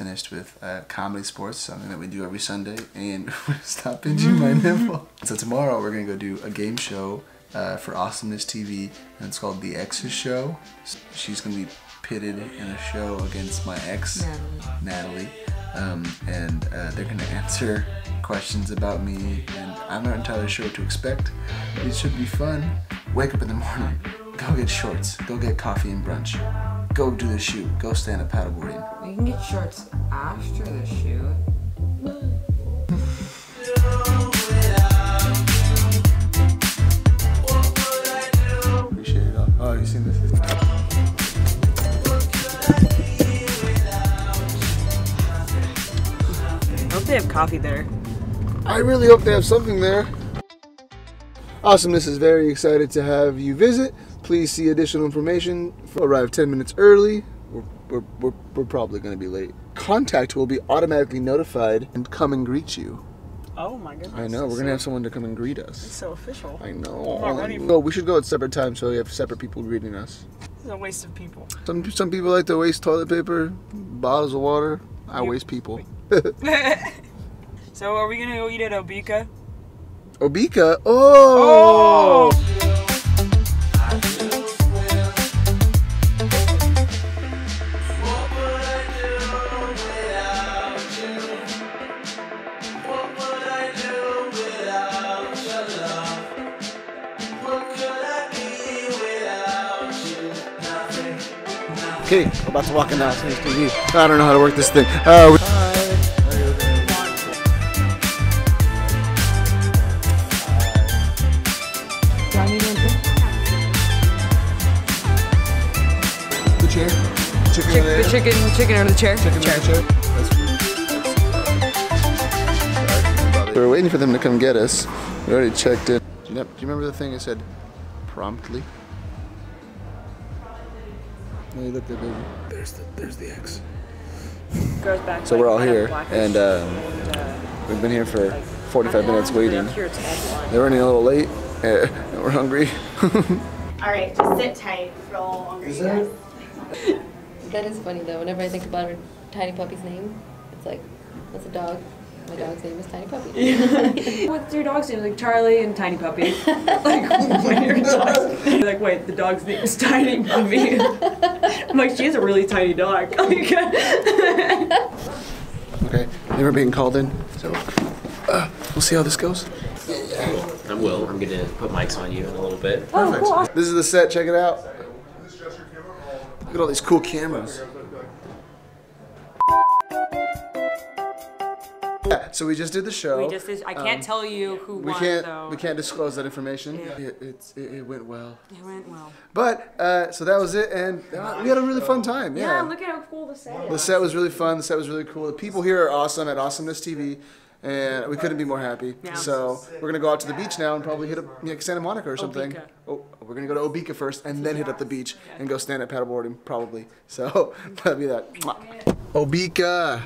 finished with comedy sports, something that we do every Sunday, and stop pinching my nipple. So tomorrow we're gonna go do a game show for Awesomeness TV, and it's called the Exes Show. She's gonna be pitted in a show against my ex, Natalie, and they're gonna answer questions about me, and I'm not entirely sure what to expect. It should be fun. Wake up in the morning, go get shorts, go get coffee and brunch, go do the shoot, go stand up paddleboarding. We can get shorts after the shoot. Appreciate it all. Oh, you seen this? I hope they have coffee there. I really hope they have something there. Awesomeness is very excited to have you visit. Please see additional information. Arrive 10 minutes early. We're probably going to be late. Contact will be automatically notified and come and greet you. Oh my goodness. I know, we're going to have someone to come and greet us. It's so official. I know. I'm not ready for No, we should go at separate times so we have separate people greeting us. It's a waste of people. Some people like to waste toilet paper, bottles of water. I waste people. So are we going to go eat at Obica? Obica? Oh! Okay, we're about to walk in now. I don't know how to work this thing. The chair? Chicken under the chair. We were waiting for them to come get us. We already checked in. Do you remember the thing that said promptly? No, you looked at baby. There's the X. Goes back so we're all here, and we've been here for 45 minutes waiting. They're running a little late, and we're hungry. Alright, just sit tight. Roll hungry, guys. That is funny though. Whenever I think about her tiny puppy's name, it's like, that's a dog. My dog's name is Tiny Puppy. What's your dog's name? Like Charlie and Tiny Puppy. Like, when your dog's like, wait, the dog's name is Tiny Puppy. I'm like, she is a really tiny dog. Okay, they were being called in, so we'll see how this goes. I will. I'm gonna put mics on you in a little bit. Oh, cool. This is the set. Check it out. Look at all these cool cameras. Yeah, so we just did the show. I can't tell you who won, though. We can't disclose that information. Yeah. It went well. It went well. But, so that was it, and we had a really fun time, yeah. Look at how cool the set is. The set was really fun, the set was really cool. The people here are awesome at Awesomeness TV, and we couldn't be more happy. Yeah. So we're going to go out to the beach now and probably hit up Santa Monica or something. Obica. Oh, we're going to go to Obica first, and then hit up the beach and go stand at paddleboarding, probably. So, that'll be that. Obica!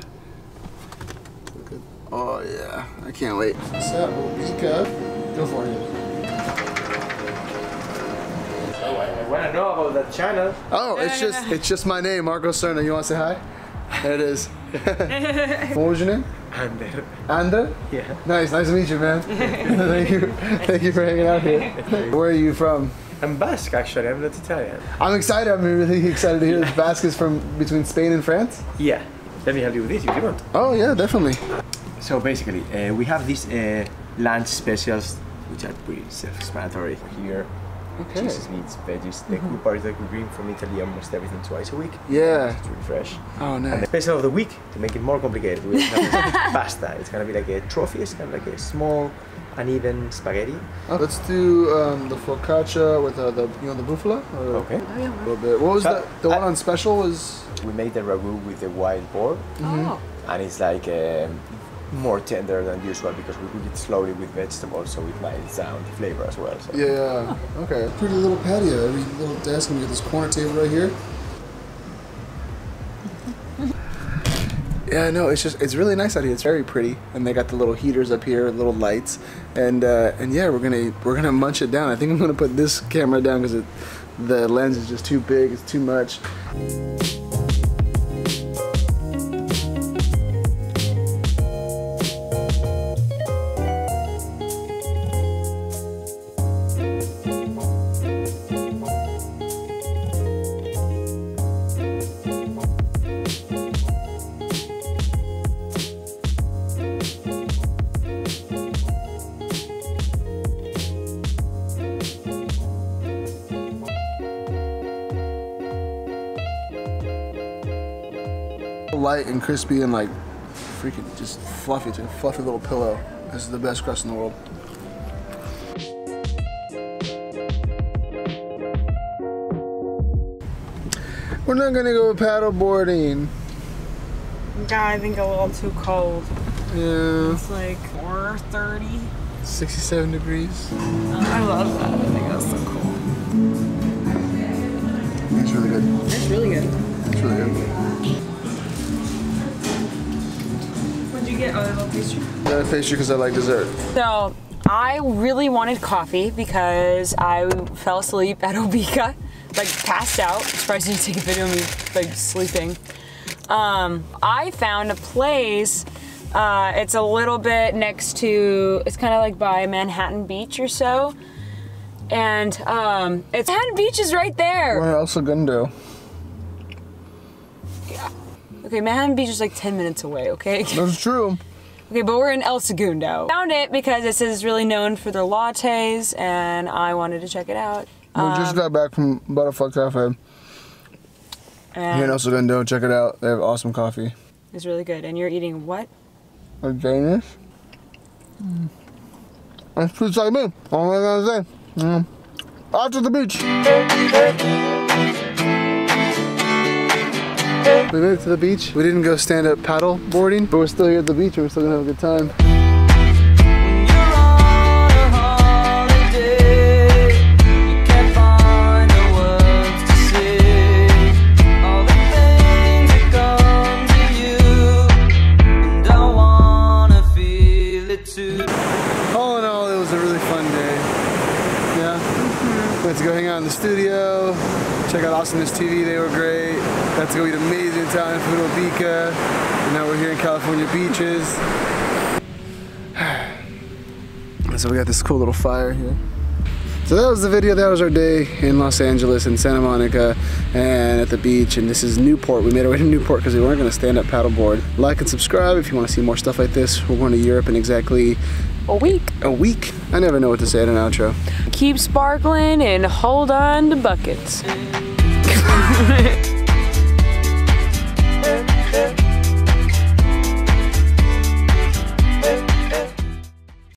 Oh yeah, I can't wait. What's up, Obica? Go for it. Oh, I want to know about that channel. Oh, it's just my name, Marco Serna. You want to say hi? There it is. What was your name? Ander. Ander? Yeah. Nice to meet you, man. Thank you for hanging out here. Where are you from? I'm Basque, actually. I'm not Italian. I'm excited. I'm really excited to hear that Basque is from between Spain and France. Yeah. Let me help you with this if you want. Oh yeah, definitely. So basically, we have these lunch specials, which are pretty self-explanatory here. Okay. Cheeses, meats, veggies. The cool part is that we bring from Italy almost everything twice a week. Yeah. It's really fresh. Oh, nice. And the special of the week, to make it more complicated, we have pasta. It's gonna be like a trophy. It's kind of like a small, uneven spaghetti. Oh, let's do the focaccia with the buffalo. Okay. A little bit. What was the one on special? Was we made the ragu with the wild boar. Oh. And it's like more tender than usual because we cook it slowly with vegetables, so it might sound flavor as well. So. Yeah. Okay. Pretty little patio. Every little desk, and we got this corner table right here. Yeah, no, it's really nice out here. It's very pretty, and they got the little heaters up here, little lights, and yeah, we're gonna munch it down. I think I'm gonna put this camera down because the lens is just too big. It's too much. light and crispy and like freaking just fluffy. It's like a fluffy little pillow. This is the best crust in the world. We're not gonna go paddle boarding. Yeah, I think a little too cold. Yeah. It's like 4:30. 67 degrees. I love that. I think that's so cool. It's really good. It's really good. It's really good. What'd you get? Oh, a little pastry? I got a pastry because I like dessert. So, I really wanted coffee because I fell asleep at Obica. Like, passed out. Surprised you didn't take a video of me, like, sleeping. I found a place. It's a little bit next to, it's kind of like by Manhattan Beach or so. And it's Manhattan Beach is right there. We're El Segundo. Yeah. Okay, Manhattan Beach is like 10 minutes away, okay? That's true. Okay, but we're in El Segundo. Found it because it says really known for their lattes, and I wanted to check it out. We just got back from Butterfly Cafe. Here in El Segundo, check it out. They have awesome coffee. It's really good. And you're eating what? A Danish? That's food like me. All I'm gonna say. Out to the beach. We made it to the beach. We didn't go stand up paddle boarding, but we're still here at the beach and we're still gonna have a good time. All in all, it was a really fun day. Yeah? Went to go hang out in the studio, check out Awesomeness TV, they were great. Got to go eat amazing Italian food in Obica. And now we're here in California beaches. So we got this cool little fire here. So that was the video, that was our day in Los Angeles and Santa Monica and at the beach, and this is Newport. We made our way to Newport because we weren't going to stand up paddleboard. Like and subscribe if you want to see more stuff like this. We're going to Europe in exactly a week. A week? I never know what to say in an outro. Keep sparkling and hold on to buckets.